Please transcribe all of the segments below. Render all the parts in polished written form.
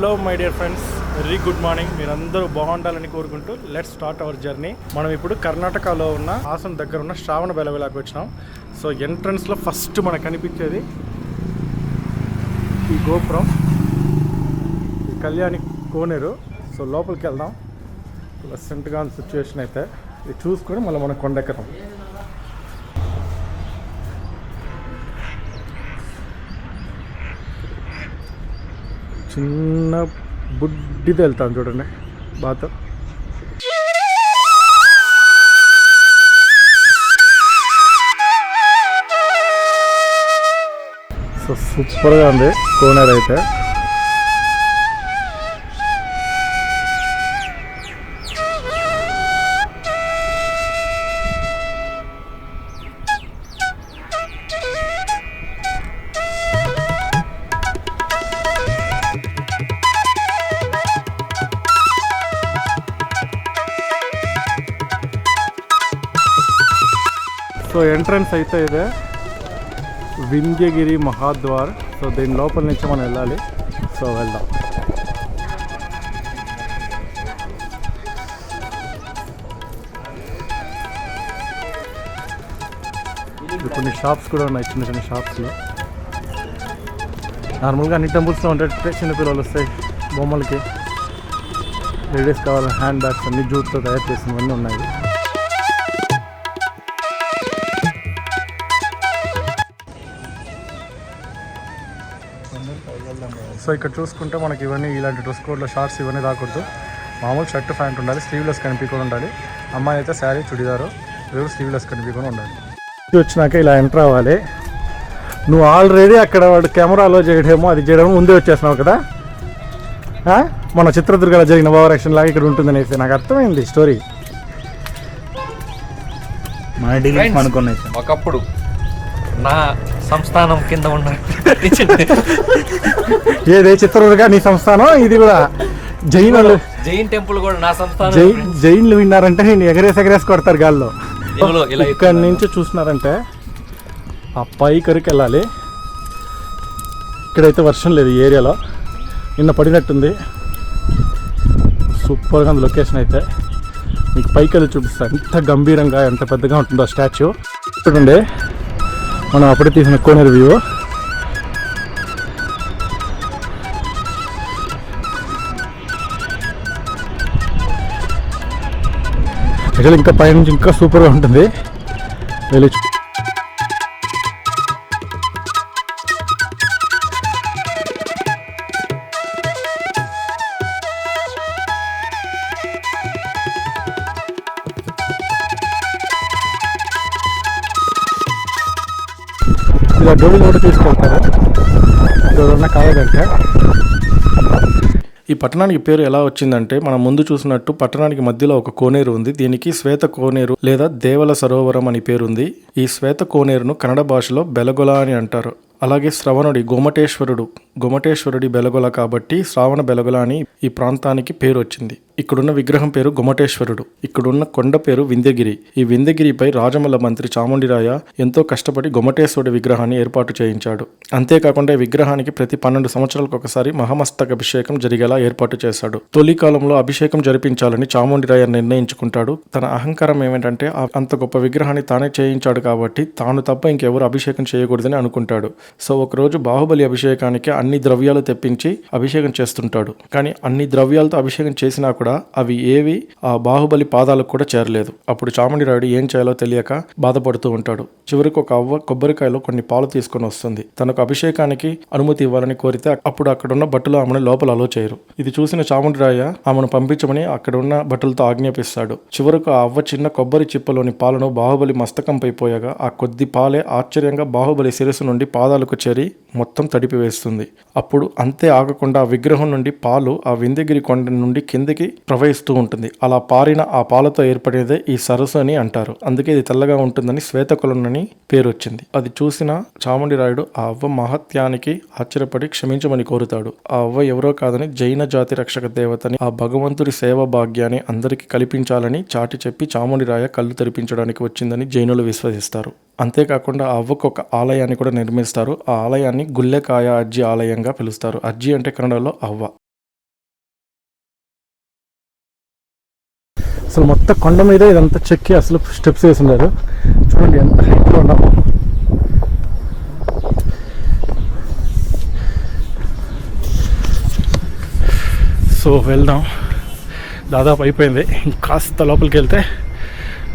Hello my dear friends, very good morning. మీరందరూ బాగుండాలని కోరుకుంటూ లెట్స్ స్టార్ట్ అవర్ జర్నీ. మనం ఇప్పుడు కర్ణాటకలో ఉన్న హాసన్ దగ్గర ఉన్న శ్రావణ బెలగలాకి వచ్చినాం. సో ఎంట్రన్స్లో ఫస్ట్ మనకు కనిపించేది ఈ గోపురం, ఈ కళ్యాణి కోనేరు. సో లోపలికి వెళ్దాం. ప్లసెంట్గా సిచ్యువేషన్ అయితే ఇది చూసుకొని మళ్ళీ మనం కొండెక్కడం. చిన్న బుడ్డిది వెళ్తాను చూడండి బాత. సో సూపర్గా ఉంది కోనేరు అయితే. సో ఎంట్రన్స్ అయితే ఇదే వింధ్యగిరి మహాద్వార్. సో దీని లోపల నుంచి మనం వెళ్ళాలి. సో వెళ్దాం. కొన్ని షాప్స్ కూడా ఉన్నాయి, చిన్న చిన్న షాప్స్లో. నార్మల్గా అన్ని టెంపుల్స్లో ఉంటాయి. చిన్నపిల్లలు వస్తాయి బొమ్మలకి, లేడీస్ కావాలని హ్యాండ్ బ్యాగ్స్ అన్ని జూట్తో తయారు చేసినవన్నీ ఉన్నాయి. సో ఇక్కడ చూసుకుంటే మనకి ఇవన్నీ ఇలాంటి డ్రెస్ కోడ్లో షార్ట్స్ ఇవన్నీ రాకూడదు. మామూలు షర్ట్ ప్యాంట్ ఉండాలి, స్లీవ్లెస్ కనిపించుకొని ఉండాలి. అమ్మాయి అయితే శారీ చుడిదారు, ఇవి స్లీవ్లెస్ కనిపించుకొని ఉండాలి. వచ్చినాక ఇలా ఎంటర్ అవ్వాలి. నువ్వు ఆల్రెడీ అక్కడ వాడు కెమెరాలో చేయడమో అది చేయడమో ముందే వచ్చేసినావు కదా. మన చిత్రదుర్గలో జరిగిన ఓవరాక్షన్ లాగా ఇక్కడ ఉంటుందనేసి నాకు అర్థమైంది స్టోరీ. ఒకప్పుడు నా సంస్థానం కింద ఉన్న ఏదే చిత్రదుర్గ నీ సంస్థానం, ఇది కూడా జైన్ టెంపుల్ కూడా నా సంస్థానం. జైన్లు విన్నారంటే నేను ఎగరేసి కొడతారు గాల్లో. ఇక్కడ నుంచి చూసినారంటే ఆ పైకరికి వెళ్ళాలి. ఇక్కడైతే వర్షం లేదు ఈ ఏరియాలో, నిన్న పడినట్టుంది. సూపర్గా ఉంది లొకేషన్ అయితే. మీకు పైకి వెళ్ళి చూపిస్తాను ఎంత గంభీరంగా ఎంత పెద్దగా ఉంటుందో స్టాచ్యూ. చూడండి మనం అప్పుడే తీసిన కోనేరు వ్యూ. యాక్చువల్లీ ఇంకా పైనుంచి ఇంకా సూపర్గా ఉంటుంది. వెళ్ళి ఇలా డోలు కూడా తీసుకెళ్తారు ఎవరన్నా కావాలంటే. ఈ పట్టణానికి పేరు ఎలా వచ్చిందంటే, మనం ముందు చూసినట్టు పట్టణానికి మధ్యలో ఒక కోనేరు ఉంది. దీనికి శ్వేత కోనేరు లేదా దేవల సరోవరం అని పేరుంది. ఈ శ్వేత కోనేరును కన్నడ భాషలో బెలగొల అని అంటారు. అలాగే శ్రవణుడి గొమటేశ్వరుడి బెలగొల కాబట్టి శ్రావణ బెలగొల అని ఈ ప్రాంతానికి పేరు వచ్చింది. ఇక్కడున్న విగ్రహం పేరు గొమటేశ్వరుడు. ఇక్కడున్న కొండ పేరు వింధ్యగిరి. ఈ వింధ్యగిరిపై రాజమల్ల మంత్రి చాముండిరాయ ఎంతో కష్టపడి గొమటేశ్వరుడి విగ్రహాన్ని ఏర్పాటు చేయించాడు. అంతేకాకుండా ఈ విగ్రహానికి ప్రతి 12 సంవత్సరాలకు ఒకసారి మహామస్తక అభిషేకం జరిగేలా ఏర్పాటు చేశాడు. తొలి కాలంలో అభిషేకం జరిపించాలని చాముండిరాయ నిర్ణయించుకుంటాడు. తన అహంకారం ఏమిటంటే అంత గొప్ప విగ్రహాన్ని తానే చేయించాడు కాబట్టి తాను తప్ప ఇంకెవరు అభిషేకం చేయకూడదని అనుకుంటాడు. సో ఒకరోజు బాహుబలి అభిషేకానికి అన్ని ద్రవ్యాలు తెప్పించి అభిషేకం చేస్తుంటాడు. కానీ అన్ని ద్రవ్యాలతో అభిషేకం చేసినా కూడా అవి ఏవి ఆ బాహుబలి పాదాలకు కూడా చేరలేదు. అప్పుడు చాముండిరాయుడు ఏం చేయాలో తెలియక బాధపడుతూ ఉంటాడు. చివరికి ఒక అవ్వ కొబ్బరికాయలో కొన్ని పాలు తీసుకొని వస్తుంది. తనకు అభిషేకానికి అనుమతి ఇవ్వాలని కోరితే అప్పుడు అక్కడున్న భటులు ఆమెను లోపల అలో చేయరు. ఇది చూసిన చాముండిరాయ ఆమెను పంపించమని అక్కడున్న భటులతో ఆజ్ఞాపిస్తాడు. చివరకు ఆ అవ్వ చిన్న కొబ్బరి చిప్పలోని పాలను బాహుబలి మస్తకంపై పోయగా ఆ కొద్ది పాలే ఆశ్చర్యంగా బాహుబలి శిరస్సు నుండి పాదాలకు చేరి మొత్తం తడిపివేస్తుంది. అప్పుడు అంతే ఆగకుండా ఆ విగ్రహం నుండి పాలు ఆ వింధ్యగిరి కొండ నుండి కిందికి ప్రవహిస్తూ ఉంటుంది. అలా పారిన ఆ పాలతో ఏర్పడేదే ఈ సరస్సు అని అంటారు. అందుకే ఇది తెల్లగా ఉంటుందని శ్వేతకులనని పేరు వచ్చింది. అది చూసిన చాముండిరాయుడు ఆ అవ్వ మహత్యానికి ఆశ్చర్యపడి క్షమించమని కోరుతాడు. ఆ అవ్వ ఎవరో కాదని జైన జాతి రక్షక దేవతని, ఆ భగవంతుడి సేవ భాగ్యాన్ని అందరికీ కల్పించాలని చాటి చెప్పి చాముండిరాయ కళ్ళు తెరిపించడానికి వచ్చిందని జైనులు విశ్వసిస్తారు. అంతేకాకుండా ఆ అవ్వకు ఒక ఆలయాన్ని కూడా నిర్మిస్తారు. ఆ ఆలయాన్ని గుల్లెకాయ అజ్జి ఆలయంగా పిలుస్తారు. అజ్జి అంటే కన్నడలో అవ్వ. అసలు మొత్తం కొండ మీద ఇదంతా చెక్కి అసలు స్టెప్స్ వేసి ఉన్నారు. చూడండి ఎంత హైట్లో ఉన్నాము. సో వెళ్దాం, దాదాపు అయిపోయింది. ఇంకాస్త లోపలికి వెళ్తే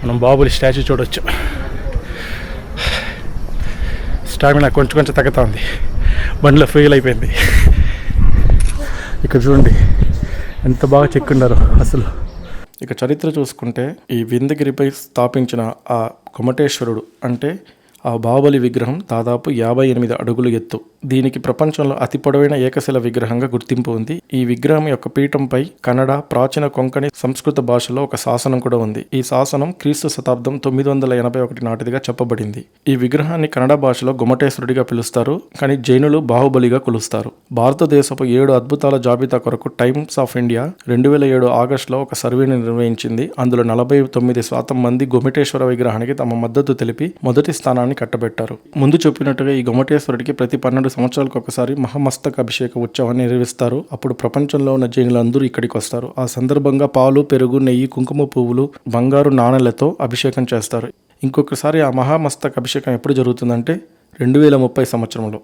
మనం బాహుబలి స్టాచ్యూ చూడవచ్చు. స్టామినా కొంచెం తగ్గుతా ఉంది, బండిలో ఫెయిల్ అయిపోయింది. ఇక్కడ చూడండి ఎంత బాగా చెక్కున్నారు అసలు. ఇక చరిత్ర చూసుకుంటే ఈ వింధ్యగిరిపై స్థాపించిన ఆ కొమటేశ్వరుడు అంటే ఆ బాహుబలి విగ్రహం దాదాపు 58 అడుగులు ఎత్తు. దీనికి ప్రపంచంలో అతి పొడవైన ఏకశిల విగ్రహంగా గుర్తింపు ఉంది. ఈ విగ్రహం యొక్క పీఠంపై కన్నడ, ప్రాచీన కొంకణి, సంస్కృత భాషలో ఒక శాసనం కూడా ఉంది. ఈ శాసనం క్రీస్తు శతాబ్దం 981 నాటిదిగా చెప్పబడింది. ఈ విగ్రహాన్ని కన్నడ భాషలో గుమటేశ్వరుడిగా పిలుస్తారు, కానీ జైనులు బాహుబలిగా కొలుస్తారు. భారతదేశపు 7 అద్భుతాల జాబితా కొరకు టైమ్స్ ఆఫ్ ఇండియా 2007 ఆగస్టులో ఒక సర్వేని నిర్వహించింది. అందులో 49% మంది గుమటేశ్వర విగ్రహానికి తమ మద్దతు తెలిపి మొదటి స్థానాన్ని కట్టబెట్టారు. ముందు చెప్పినట్టుగా ఈ గుమటేశ్వరుడికి ప్రతి 12 సంవత్సరాలకు ఒకసారి మహామస్తక అభిషేక ఉత్సవాన్ని నిర్వహిస్తారు. అప్పుడు ప్రపంచంలో ఉన్న జైనులందరూ ఇక్కడికి వస్తారు. ఆ సందర్భంగా పాలు, పెరుగు, నెయ్యి, కుంకుమ పువ్వులు, బంగారు నాణెలతో అభిషేకం చేస్తారు. ఇంకొకసారి ఆ మహామస్తక అభిషేకం ఎప్పుడు జరుగుతుందంటే 2030 సంవత్సరంలో.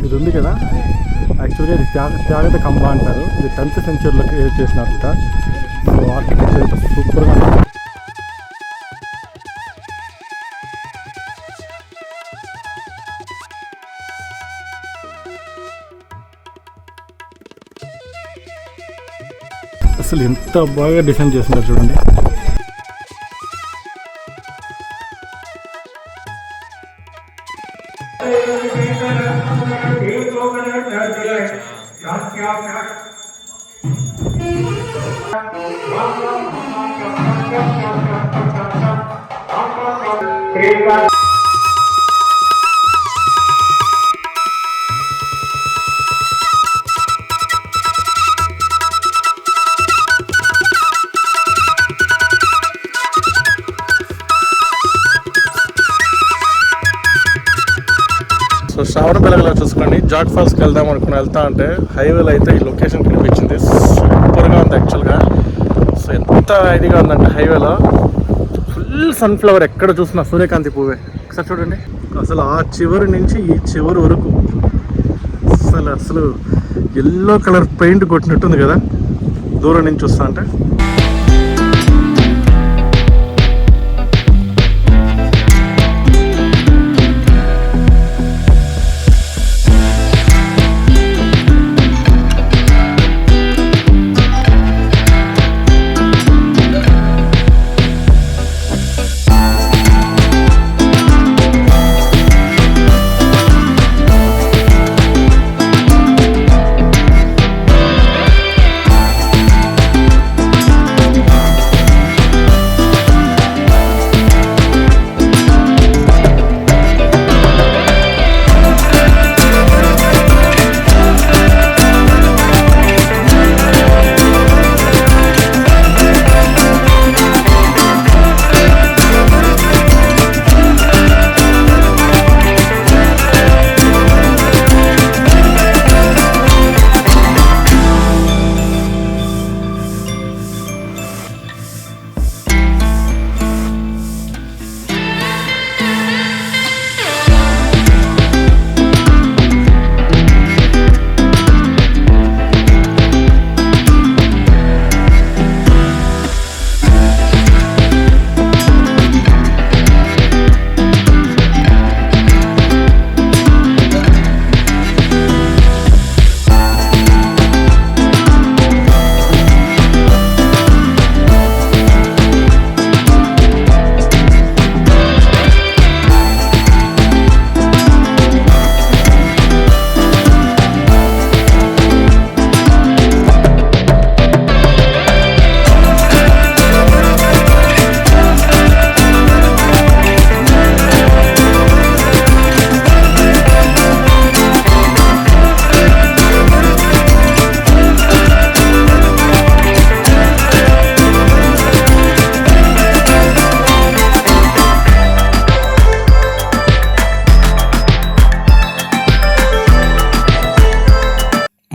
ఇది ఉంది కదా, యాక్చువల్గా ఇది త్యాగత కంబ అంటారు. ఇది 10th సెంచరీలో క్రియేట్ చేసినారంట. సో ఆర్కిటెక్చర్ సూపర్గా ఉంది. అసలు ఎంత బాగా డిజైన్ చేస్తున్నారు చూడండి. సో శ్రావణ బెలగలో చూసుకోండి, జాగ్ ఫాల్స్కి వెళ్దాం అనుకుని వెళ్తా అంటే హైవేలో అయితే ఈ లొకేషన్ కనిపించింది. సూపర్గా ఉంది యాక్చువల్గా. సో ఎంత ఇదిగా ఉందంటే హైవేలో ఫుల్ సన్ఫ్లవర్, ఎక్కడ చూసినా సూర్యకాంతి పువ్వే. ఒకసారి చూడండి, అసలు ఆ చివరి నుంచి ఈ చివరి వరకు అసలు ఎల్లో కలర్ పెయింట్ కొట్టినట్టుంది కదా దూరం నుంచి చూస్తా అంటే.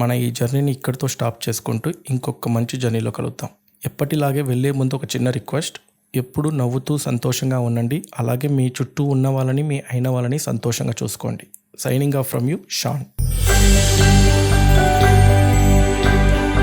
మన ఈ జర్నీని ఇక్కడితో స్టాప్ చేసుకుంటూ ఇంకొక మంచి జర్నీలో కలుద్దాం. ఎప్పటిలాగే వెళ్ళే ముందు ఒక చిన్న రిక్వెస్ట్, ఎప్పుడు నవ్వుతూ సంతోషంగా ఉండండి. అలాగే మీ చుట్టూ ఉన్న వాళ్ళని, మీ అయిన వాళ్ళని సంతోషంగా చూసుకోండి. Signing off from you, Shan.